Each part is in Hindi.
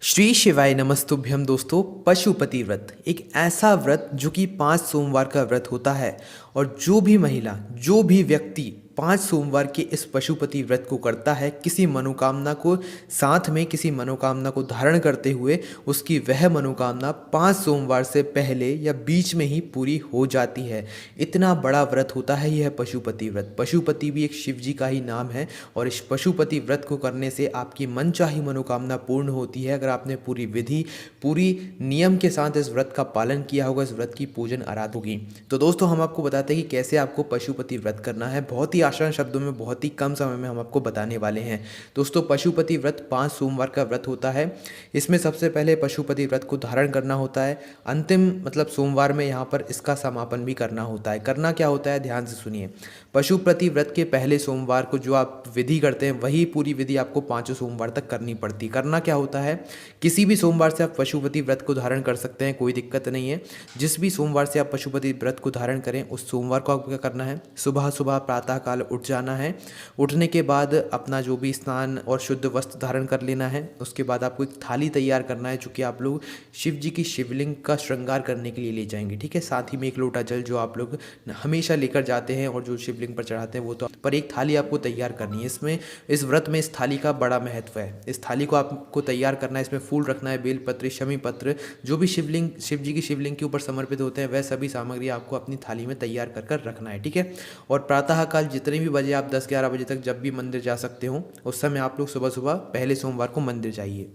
श्री शिवाय नमस्तुभ्यम दोस्तों। पशुपति व्रत एक ऐसा व्रत जो कि 5 सोमवार का व्रत होता है और जो भी महिला जो भी व्यक्ति 5 सोमवार के इस पशुपति व्रत को करता है, किसी मनोकामना को साथ में किसी मनोकामना को धारण करते हुए उसकी वह मनोकामना 5 सोमवार से पहले या बीच में ही पूरी हो जाती है। इतना बड़ा व्रत होता है यह पशुपति व्रत। पशुपति भी एक शिव जी का ही नाम है और इस पशुपति व्रत को करने से आपकी मनचाही मनोकामना पूर्ण होती है अगर आपने पूरी विधि पूरी नियम के साथ इस व्रत का पालन किया होगा, इस व्रत की पूजन आराधना होगी। तो दोस्तों हम आपको बताते हैं कि कैसे आपको पशुपति व्रत करना है। बहुत ही आसान शब्दों में बहुत ही कम समय में हम आपको बताने वाले हैं। दोस्तों पशुपति व्रत 5 सोमवार का व्रत होता है। इसमें सबसे पहले पशुपति व्रत को धारण करना होता है। अंतिम मतलब सोमवार में यहाँ पर इसका समापन भी करना होता है। करना क्या होता है, ध्यान से सुनिए। पशुपति व्रत के पहले सोमवार को जो आप विधि करते हैं वही पूरी विधि आपको 5 सोमवार तक करनी पड़ती। करना क्या होता है, किसी भी सोमवार से आप पशुपति व्रत को धारण कर सकते हैं, कोई दिक्कत नहीं है। जिस भी सोमवार से आप पशुपति व्रत को धारण करें उस सोमवार को आपको क्या करना है, सुबह सुबह प्रातः काल उठ जाना है। उठने के बाद अपना जो भी स्नान और शुद्ध वस्त्र धारण कर लेना है। उसके बाद आपको एक थाली तैयार करना है जो कि आप लोग शिव जी की शिवलिंग का श्रृंगार करने के लिए ले जाएंगे, ठीक है। साथ ही में एक लोटा जल जो आप लोग हमेशा लेकर जाते हैं और जो शिवलिंग पर चढ़ाते हैं वो तो पर एक थाली आपको तैयार करनी है। इसमें इस व्रत में इस थाली का बड़ा महत्व है। इस थाली को आपको तैयार करना है, इसमें फूल रखना है, बेलपत्र, शमी पत्र, जो भी शिवलिंग शिव जी की शिवलिंग के ऊपर समर्पित होते हैं वह सभी सामग्री आपको अपनी थाली में तैयार कर रखना है, ठीक है। और प्रातः काल जितने भी बजे आप 10-11 बजे तक जब भी मंदिर जा सकते हो उस समय आप लोग सुबह सुबह पहले सोमवार को मंदिर जाइए।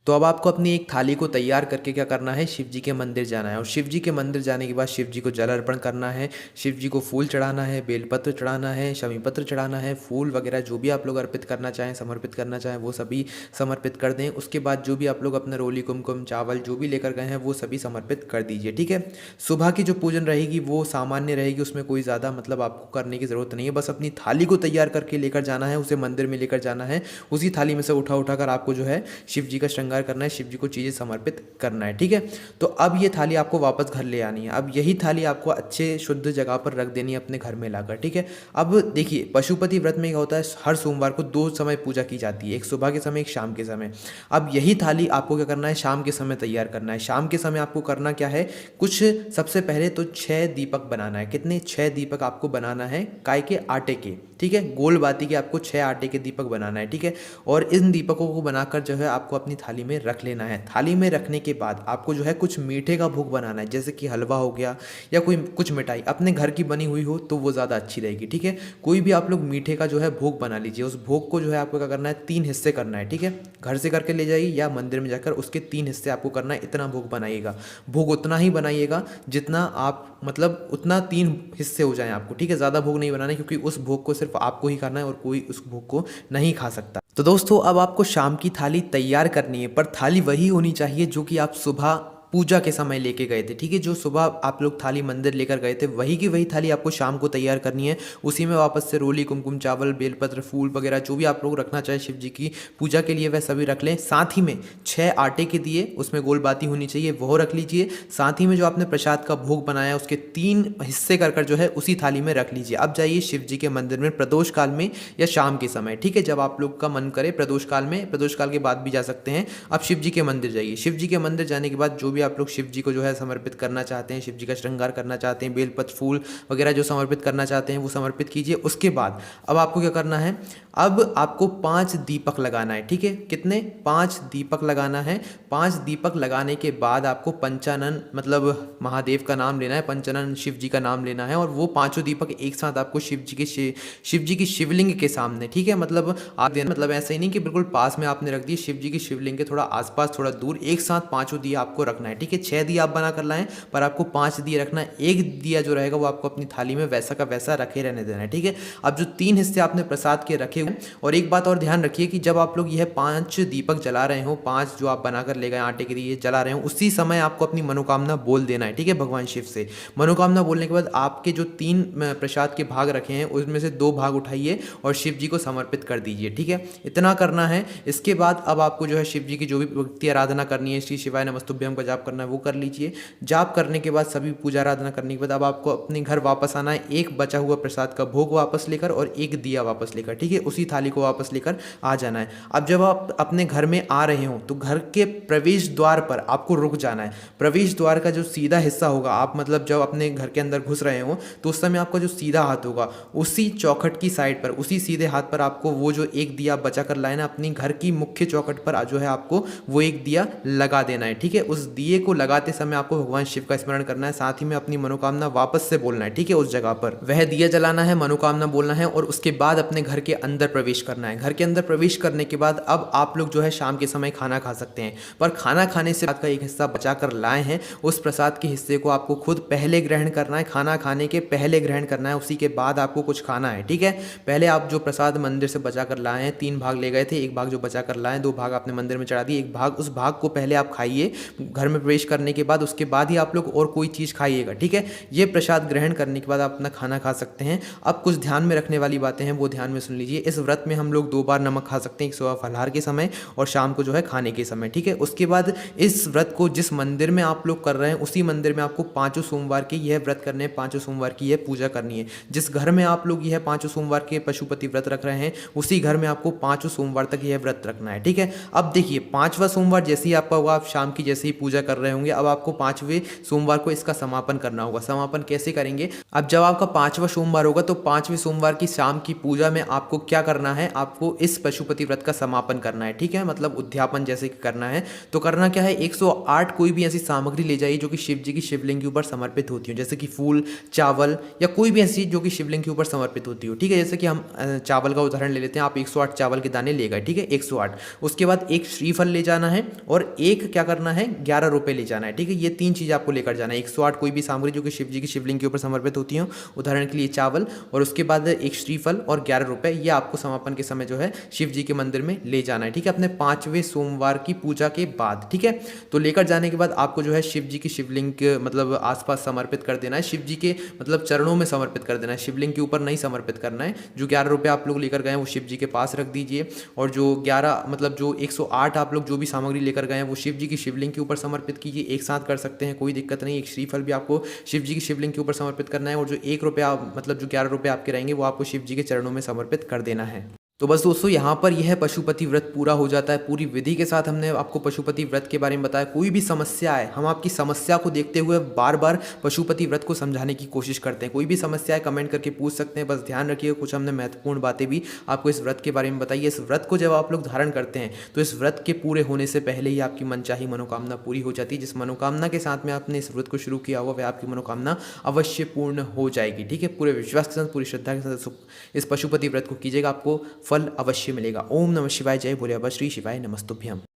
तो अब आपको अपनी एक थाली को तैयार करके क्या करना है, शिव जी के मंदिर जाना है। और शिव जी के मंदिर जाने के बाद शिव जी को जल अर्पण करना है, शिव जी को फूल चढ़ाना है, बेलपत्र चढ़ाना है, शमी पत्र चढ़ाना है, फूल वगैरह जो भी आप लोग अर्पित करना चाहें, समर्पित करना चाहें वो सभी समर्पित कर दें। उसके बाद जो भी आप लोग अपना रोली कुमकुम चावल जो भी लेकर गए हैं वो सभी समर्पित कर दीजिए, ठीक है। सुबह की जो पूजन रहेगी वो सामान्य रहेगी, उसमें कोई ज़्यादा मतलब आपको करने की ज़रूरत नहीं है। बस अपनी थाली को तैयार करके लेकर जाना है, उसे मंदिर में लेकर जाना है। उसी थाली में से उठा कर आपको जो है शिव जी का श्रृंगार करना है, शिव जी को चीज़ें समर्पित करना है, ठीक है। तो अब ये थाली आपको वापस घर ले आनी है। अब यही थाली आपको अच्छे शुद्ध जगह पर रख देनी है अपने घर में लाकर, ठीक है। अब देखिए पशुपति व्रत में क्या होता है, हर सोमवार को 2 समय पूजा की जाती है, एक सुबह के समय एक शाम के समय। अब यही थाली आपको क्या करना है, शाम के समय तैयार करना है। शाम के समय आपको करना क्या है, कुछ सबसे पहले तो 6 दीपक बनाना है। कितने, 6 दीपक आपको बनाना है, काय के, आटे के, ठीक है। गोल बाती के आपको 6 आटे के दीपक बनाना है, ठीक है। और इन दीपकों को बनाकर जो है आपको अपनी थाली में रख लेना है। थाली में रखने के बाद आपको जो है कुछ मीठे का भोग बनाना है, जैसे कि हलवा हो गया या कोई कुछ मिठाई अपने घर की बनी हुई हो तो वो ज़्यादा अच्छी रहेगी, ठीक है। कोई भी आप लोग मीठे का जो है भोग बना लीजिए। उस भोग को जो है आपको क्या करना है, 3 हिस्से करना है, ठीक है। घर से करके ले जाइए या मंदिर में जाकर उसके 3 हिस्से आपको करना है। इतना भोग बनाइएगा, भोग उतना ही बनाइएगा जितना आप मतलब उतना 3 हिस्से हो जाएं आपको, ठीक है। ज़्यादा भोग नहीं बनाना है क्योंकि उस भोग को सिर्फ आपको ही खाना है और कोई उस भोग को नहीं खा सकता। तो दोस्तों अब आपको शाम की थाली तैयार करनी है, पर थाली वही होनी चाहिए जो कि आप सुबह पूजा के समय लेके गए थे, ठीक है। जो सुबह आप लोग थाली मंदिर लेकर गए थे वही की वही थाली आपको शाम को तैयार करनी है। उसी में वापस से रोली कुमकुम चावल बेलपत्र फूल वगैरह जो भी आप लोग रखना चाहे शिव जी की पूजा के लिए वह सभी रख लें। साथ ही में 6 आटे के दिए, उसमें गोल बाती होनी चाहिए, वो रख लीजिए। साथ ही में जो आपने प्रसाद का भोग बनाया उसके 3 हिस्से कर जो है उसी थाली में रख लीजिए। अब जाइए शिव जी के मंदिर में प्रदोष काल में या शाम के समय, ठीक है, जब आप लोग का मन करे। प्रदोष काल में, प्रदोष काल के बाद भी जा सकते हैं। अब शिव जी के मंदिर जाइए। शिव जी के मंदिर जाने के बाद जो भी आप लोग शिव जी को जो है समर्पित करना चाहते हैं, शिव जी का श्रृंगार करना चाहते हैं, बेलपत्र फूल वगैरह जो समर्पित करना चाहते हैं वो समर्पित कीजिए। उसके बाद अब आपको क्या करना है, अब आपको 5 दीपक लगाना है, ठीक है। कितने, 5 दीपक लगाना है। 5 दीपक लगाने के बाद आपको पंचानन मतलब महादेव का नाम लेना है, पंचानन शिव जी का नाम लेना है और वो 5 दीपक एक साथ आपको शिव जी की शिवलिंग के सामने, ठीक है। मतलब आप देना मतलब ऐसा ही नहीं कि बिल्कुल पास में आपने रख दिए, शिव जी की शिवलिंग के थोड़ा आसपास थोड़ा दूर एक साथ 5 दिए आपको रखना है, ठीक है। 6 दिया आप बना कर लाएं पर आपको 5 दिए रखना है। एक दिया जो रहेगा वो आपको अपनी थाली में वैसा का वैसा रखे रहने देना है, ठीक है। अब जो 3 हिस्से आपने प्रसाद के रखे हुए, और एक बात और ध्यान रखिए कि जब आप लोग यह 5 दीपक जला रहे हो, 5 जो आप बनाकर ले गए आटे के दिए जला रहे हो, उसी समय आपको अपनी मनोकामना बोल देना है, ठीक है, भगवान शिव से। मनोकामना बोलने के बाद आपके जो 3 प्रसाद के भाग रखे हैं उसमें से 2 भाग उठाइए और शिव जी को समर्पित कर दीजिए, ठीक है। इतना करना है। इसके बाद अब आपको जो है शिव जी की जो भी भक्ति आराधना करनी है, श्री शिवाय नमस्तुभ्यम का जाप करना है वो कर लीजिए। जाप करने के बाद सभी पूजा आराधना करने के बाद अब आपको अपने घर वापस आना है, एक बचा हुआ प्रसाद का भोग वापस लेकर और एक दिया वापस लेकर, ठीक है। उसी थाली को वापस लेकर आ जाना है। अब जब आप अपने घर में आ रहे हो तो घर के प्रवेश द्वार पर आपको रुक जाना है। प्रवेश द्वार का जो सीधा हिस्सा होगा, आप मतलब जब अपने घर के अंदर घुस रहे हो तो उस समय आपका जो सीधा हाथ होगा उसी चौखट की साइड पर, उसी सीधे हाथ पर आपको वो जो एक दिया बचा कर लाए ना, अपनी घर की मुख्य चौखट पर जो है आपको वो एक दिया लगा देना है। ठीक है, उस दिए को लगाते समय आपको भगवान शिव का स्मरण करना है, साथ ही में अपनी मनोकामना वापस से बोलना है। ठीक है, उस जगह पर वह दिया जलाना है, मनोकामना बोलना है और उसके बाद अपने घर के अंदर प्रवेश करना है। घर के अंदर प्रवेश करने के बाद अब आप लोग जो है शाम के समय खाना खा सकते हैं, पर खाना खाने से बाद का एक हिस्सा बचा कर लाए हैं, उस प्रसाद के हिस्से को आपको खुद पहले ग्रहण करना है। खाना खाने के पहले ग्रहण करना है, उसी के बाद आपको कुछ खाना है। ठीक है, पहले आप जो प्रसाद मंदिर से बचा कर लाए हैं, 3 भाग ले गए थे, एक भाग जो बचा कर लाए, 2 भाग आपने मंदिर में चढ़ा दिए, एक भाग, उस भाग को पहले आप खाइए घर में प्रवेश करने के बाद, उसके बाद ही आप लोग और कोई चीज़ खाइएगा। ठीक है, ये प्रसाद ग्रहण करने के बाद आप अपना खाना खा सकते हैं। अब कुछ ध्यान में रखने वाली बातें हैं, वो ध्यान में सुन लीजिए। इस व्रत में हम लोग 2 बार नमक खा सकते हैं, एक सुबह फलाहार के समय और शाम को जो है खाने के समय। ठीक है, उसके बाद इस व्रत को जिस मंदिर में आप लोग कर रहे हैं उसी मंदिर में आपको 5 सोमवार के यह व्रत करने हैं, 5 सोमवार की यह पूजा करनी है। जिस घर में आप लोग यह 5 सोमवार के पशुपति व्रत रख रहे हैं उसी घर में आपको 5 सोमवार तक यह व्रत रखना है। ठीक है, अब देखिए 5वां सोमवार जैसे ही आपका होगा, आप शाम की जैसे ही पूजा कर रहे होंगे, अब आपको 5वें सोमवार को इसका समापन करना होगा। समापन कैसे करेंगे? अब जब आपका 5वां सोमवार होगा तो 5वें सोमवार की शाम की पूजा में आपको क्या करना है, आपको इस पशुपति व्रत का समापन करना है। ठीक है, मतलब उद्यापन जैसे कि करना है। तो करना क्या है, 108 कोई भी ऐसी सामग्री ले जाइए जो कि शिव जी की शिवलिंग के ऊपर समर्पित होती हो, जैसे कि फूल, चावल या कोई भी ऐसी चीज जो कि शिवलिंग के ऊपर समर्पित होती हो। ठीक है, जैसे कि हम चावल का उदाहरण ले लेते हैं, आप 108 चावल के दाने ले गए। ठीक है, 108। उसके बाद एक श्रीफल ले जाना है और एक क्या करना है, 11 रुपए ले जाना है। ठीक है, ये 3 चीज़ आपको लेकर जाना है। 108 कोई भी सामग्री जो कि शिव जी की शिवलिंग के ऊपर समर्पित होती हो, उदाहरण के लिए चावल, और उसके बाद एक श्रीफल और 11 रुपए, ये आपको समापन के समय जो है शिव जी के मंदिर में ले जाना है। ठीक है, अपने 5वें सोमवार की पूजा के बाद। ठीक है, तो लेकर जाने के बाद आपको जो है शिव जी की शिवलिंग के मतलब आसपास समर्पित कर देना है, शिव जी के मतलब चरणों में समर्पित कर देना है, शिवलिंग के ऊपर नहीं समर्पित करना है। जो 11 रुपए आप लोग लेकर गए हैं वो शिव जी के पास रख दीजिए, और जो 11 मतलब जो 108 आप लोग जो भी सामग्री लेकर गए हैं वो शिव जी की शिवलिंग के ऊपर समर्पित कीजिए। एक साथ कर सकते हैं, कोई दिक्कत नहीं। एक श्रीफल भी आपको शिव जी की शिवलिंग के ऊपर समर्पित करना है, और जो 1 रुपया मतलब जो 11 रुपये आपके रहेंगे वो आपको शिव जी के चरणों में समर्पित कर देना है। तो बस दोस्तों, यहाँ पर यह पशुपति व्रत पूरा हो जाता है। पूरी विधि के साथ हमने आपको पशुपति व्रत के बारे में बताया। कोई भी समस्या है, हम आपकी समस्या को देखते हुए बार बार पशुपति व्रत को समझाने की कोशिश करते हैं। कोई भी समस्या है कमेंट करके पूछ सकते हैं। बस ध्यान रखिए, कुछ हमने महत्वपूर्ण बातें भी आपको इस व्रत के बारे में बताई। इस व्रत को जब आप लोग धारण करते हैं तो इस व्रत के पूरे होने से पहले ही आपकी मनचाही मनोकामना पूरी हो जाती है। जिस मनोकामना के साथ में आपने इस व्रत को शुरू किया हुआ वह आपकी मनोकामना अवश्य पूर्ण हो जाएगी। ठीक है, पूरे विश्वास के साथ, पूरी श्रद्धा के साथ इस पशुपति व्रत को कीजिएगा, आपको फल अवश्य मिलेगा। ओम नमः शिवाय, जय भोले बाबा, श्री शिवाय नमस्तुभ्यम।